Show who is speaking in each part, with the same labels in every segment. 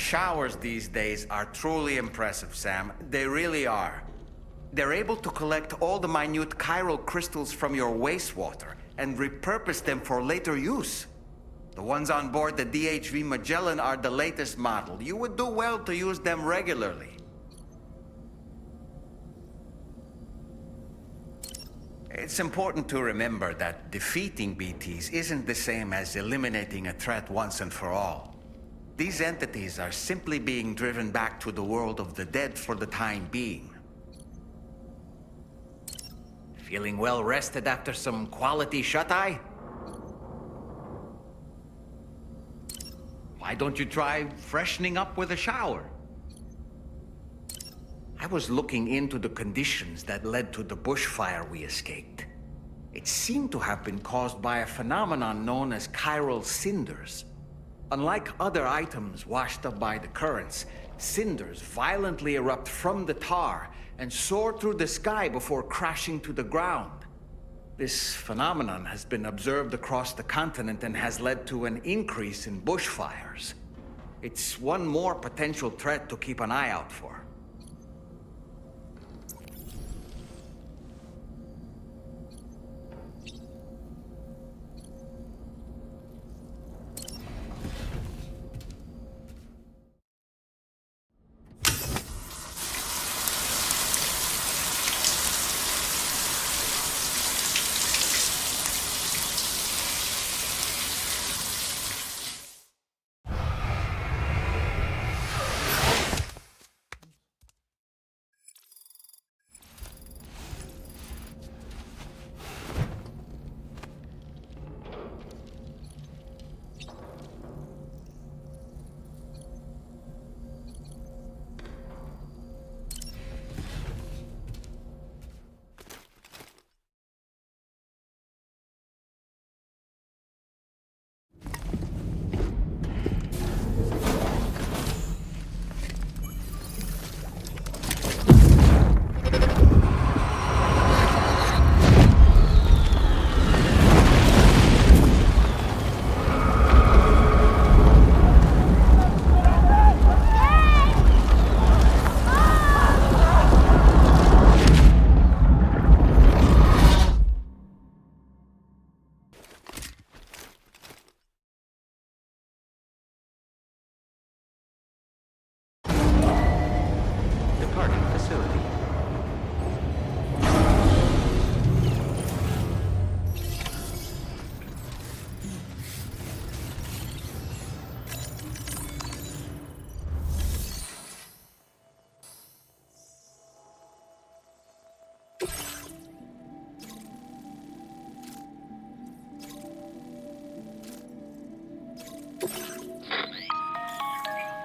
Speaker 1: Showers these days are truly impressive, Sam. They really are. They're able to collect all the minute chiral crystals from your wastewater and repurpose them for later use. The ones on board the DHV Magellan are the latest model. You would do well to use them regularly. It's important to remember that defeating BTs isn't the same as eliminating a threat once and for all. These entities are simply being driven back to the world of the dead for the time being. Feeling well rested after some quality shut-eye? Why don't you try freshening up with a shower? I was looking into the conditions that led to the bushfire we escaped. It seemed to have been caused by a phenomenon known as chiral cinders. Unlike other items washed up by the currents, cinders violently erupt from the tar and soar through the sky before crashing to the ground. This phenomenon has been observed across the continent and has led to an increase in bushfires. It's one more potential threat to keep an eye out for.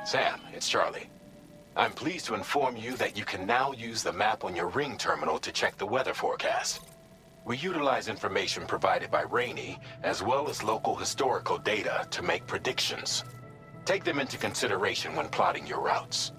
Speaker 2: Sam, it's Charlie. I'm pleased to inform you that you can now use the map on your Ring terminal to check the weather forecast. We utilize information provided by Rainey, as well as local historical data to make predictions. Take them into consideration when plotting your routes.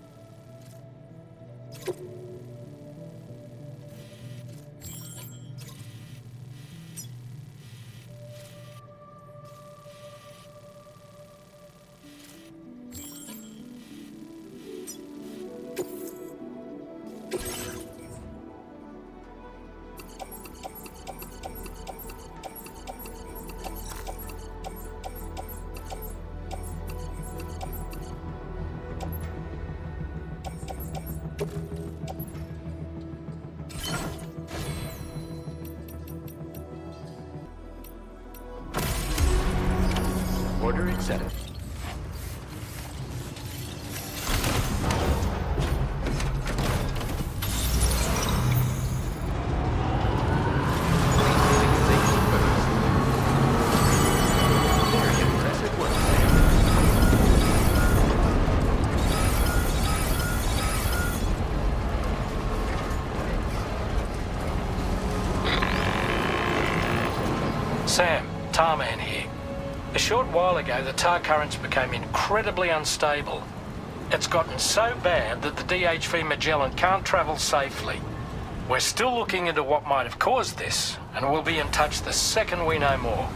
Speaker 1: Order accepted.
Speaker 3: Sam, Tarman here. A short while ago, the tar currents became incredibly unstable. It's gotten so bad that the DHV Magellan can't travel safely. We're still looking into what might have caused this, and we'll be in touch the second we know more.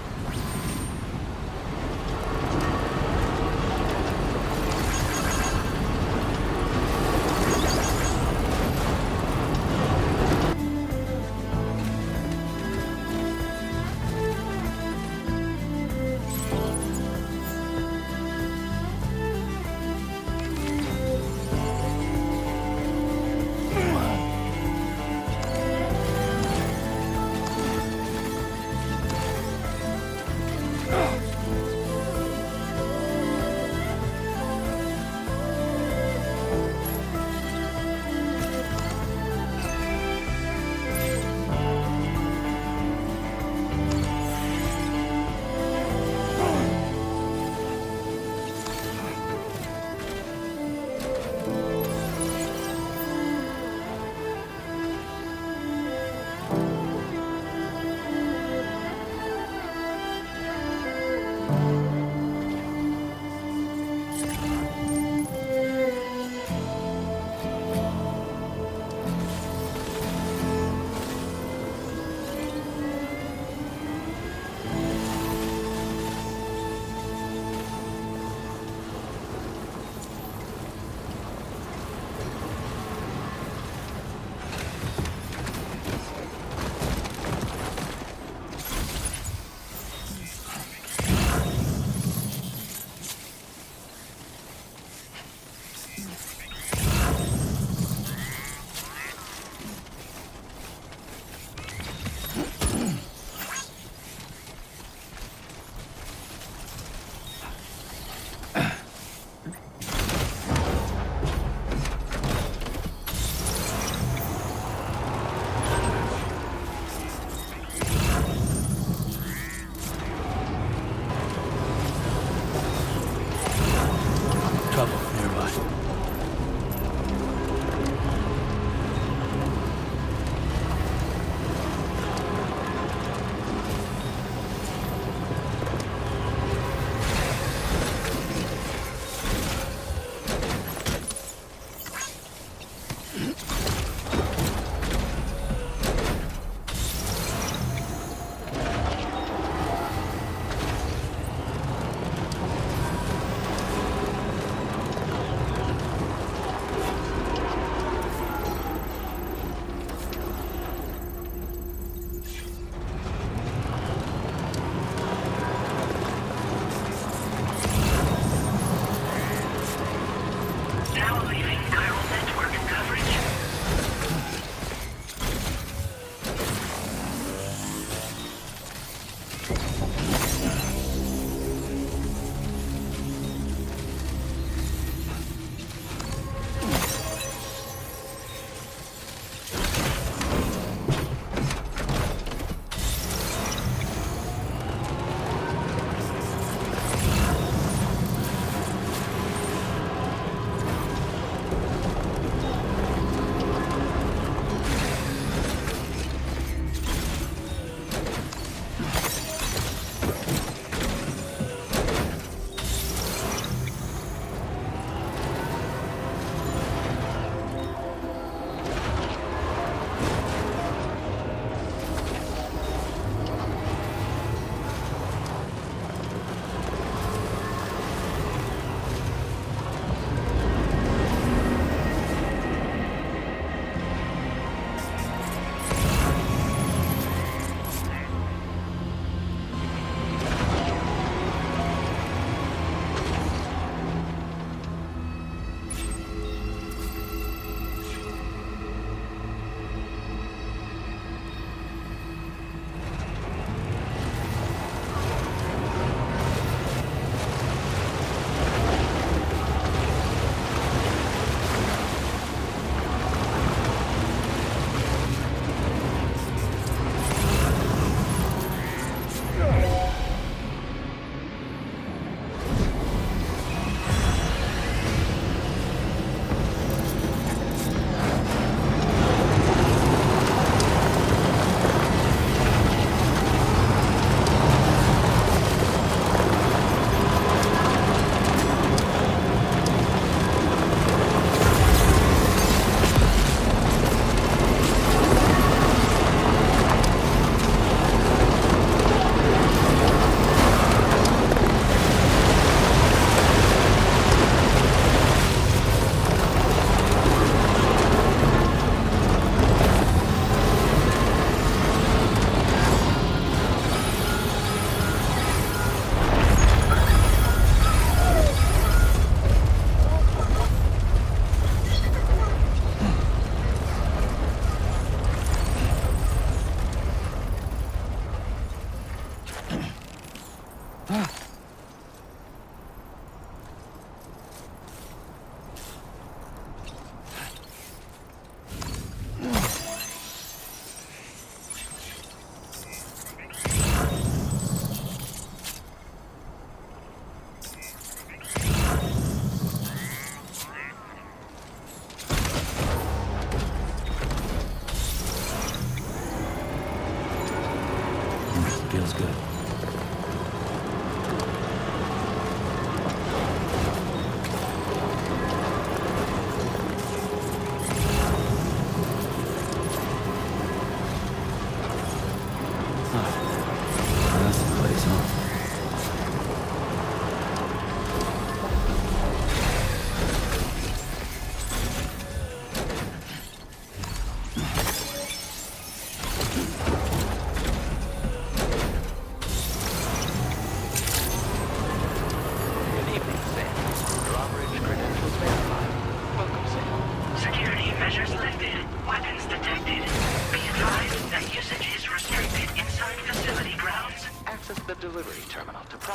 Speaker 4: Trouble nearby.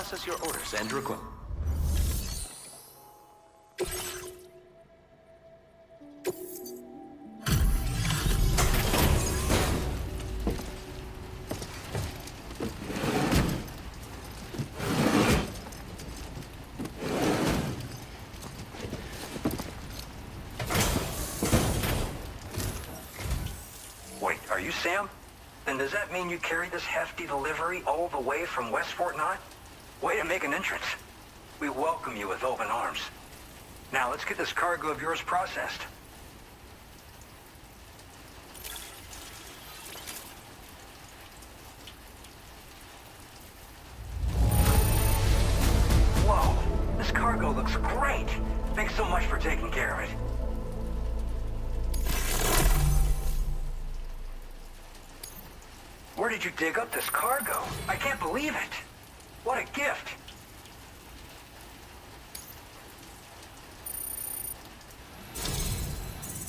Speaker 4: process your orders and request.
Speaker 5: Wait, are you Sam? Then does that mean you carried this hefty delivery all the way from West Fort Knott? Way to make an entrance. We welcome you with open arms. Now let's get this cargo of yours processed. Whoa, this cargo looks great. Thanks so much for taking care of it. Where did you dig up this cargo? I can't believe it. What a gift.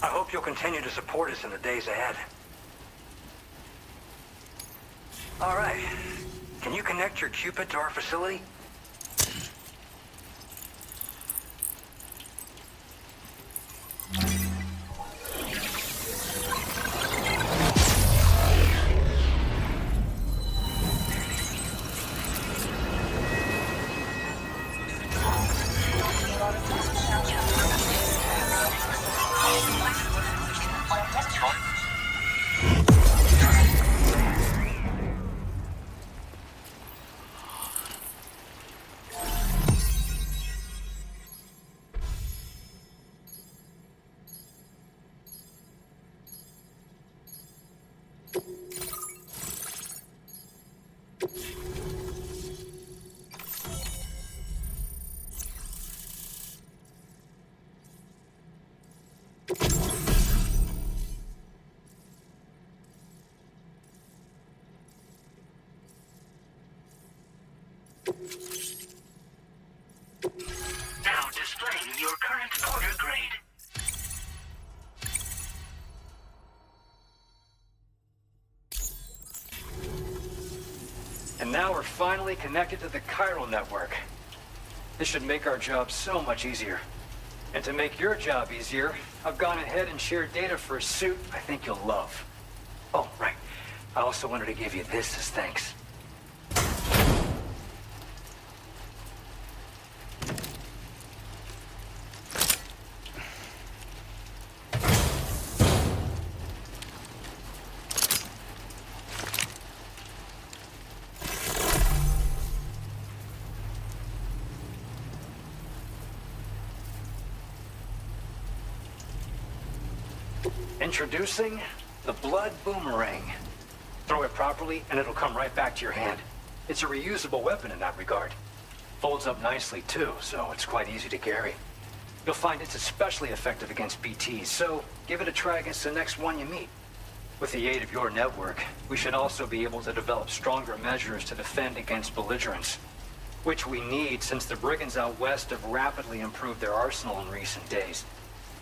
Speaker 5: I hope you'll continue to support us in the days ahead. All right. Can you connect your Cupid to our facility?
Speaker 6: Now displaying your current order grade.
Speaker 5: And now we're finally connected to the chiral network. This should make our job so much easier. And to make your job easier, I've gone ahead and shared data for a suit I think you'll love. Oh, right. I also wanted to give you this as thanks. Introducing the Blood Boomerang. Throw it properly and it'll come right back to your hand. It's a reusable weapon in that regard. Folds up nicely too, so it's quite easy to carry. You'll find it's especially effective against BTs, so give it a try against the next one you meet. With the aid of your network, we should also be able to develop stronger measures to defend against belligerents, which we need since the brigands out west have rapidly improved their arsenal in recent days.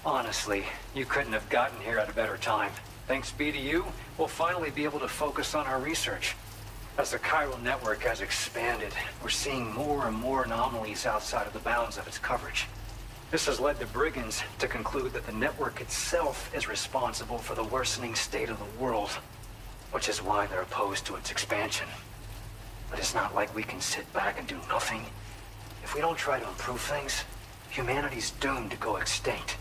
Speaker 5: Honestly, you couldn't have gotten here at a better time. Thanks be to you, we'll finally be able to focus on our research. As the chiral network has expanded, we're seeing more and more anomalies outside of the bounds of its coverage. This has led the brigands to conclude that the network itself is responsible for the worsening state of the world, which is why they're opposed to its expansion. But it's not like we can sit back and do nothing. If we don't try to improve things, humanity's doomed to go extinct.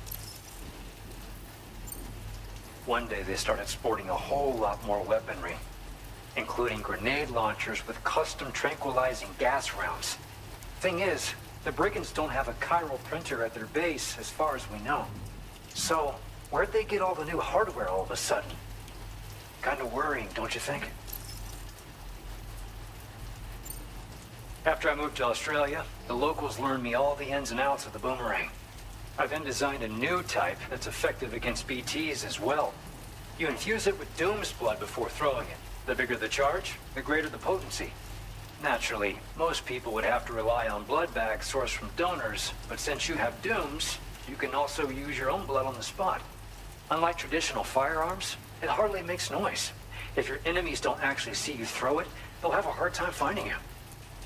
Speaker 5: One day they started sporting a whole lot more weaponry, including grenade launchers with custom tranquilizing gas rounds. Thing is, the brigands don't have a chiral printer at their base as far as we know. So, where'd they get all the new hardware all of a sudden? Kind of worrying, don't you think? After I moved to Australia, the locals learned me all the ins and outs of the boomerang. I then designed a new type that's effective against BTs as well. You infuse it with Doom's blood before throwing it. The bigger the charge, the greater the potency. Naturally, most people would have to rely on blood bags sourced from donors, but since you have Doom's, you can also use your own blood on the spot. Unlike traditional firearms, it hardly makes noise. If your enemies don't actually see you throw it, they'll have a hard time finding you.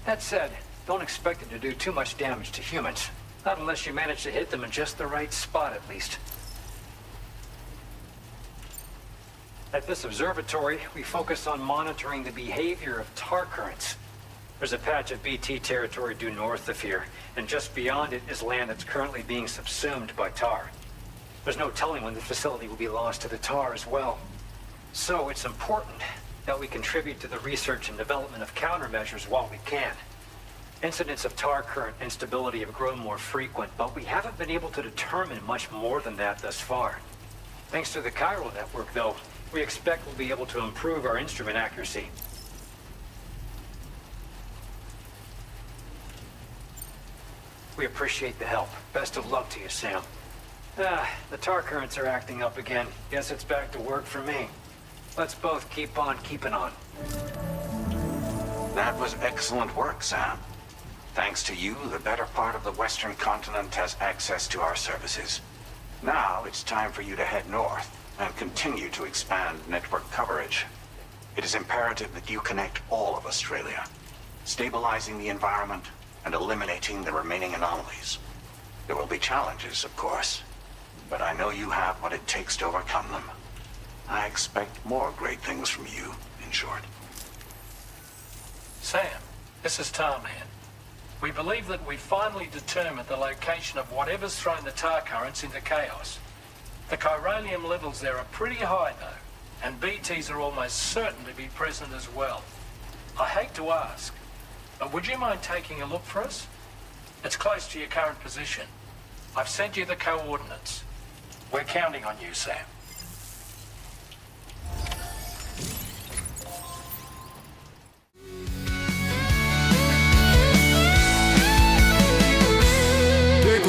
Speaker 5: That said, don't expect it to do too much damage to humans. Not unless you manage to hit them in just the right spot, at least. At this observatory, we focus on monitoring the behavior of tar currents. There's a patch of BT territory due north of here, and just beyond it is land that's currently being subsumed by tar. There's no telling when the facility will be lost to the tar as well. So it's important that we contribute to the research and development of countermeasures while we can. Incidents of tar current instability have grown more frequent, but we haven't been able to determine much more than that thus far. Thanks to the chiral network, though, we expect we'll be able to improve our instrument accuracy. We appreciate the help. Best of luck to you, Sam. The tar currents are acting up again. Guess it's back to work for me. Let's both keep on keeping on.
Speaker 4: That was excellent work, Sam. Thanks to you, the better part of the Western continent has access to our services. Now it's time for you to head north and continue to expand network coverage. It is imperative that you connect all of Australia, stabilizing the environment and eliminating the remaining anomalies. There will be challenges, of course, but I know you have what it takes to overcome them. I expect more great things from you, in short.
Speaker 3: Sam, this is Tarman. We believe that we finally determined the location of whatever's thrown the tar currents into chaos. The chiralium levels there are pretty high, though, and BTs are almost certain to be present as well. I hate to ask, but would you mind taking a look for us? It's close to your current position. I've sent you the coordinates. We're counting on you, Sam.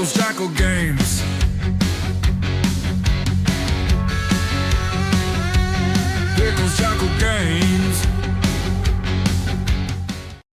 Speaker 7: Jackal gang.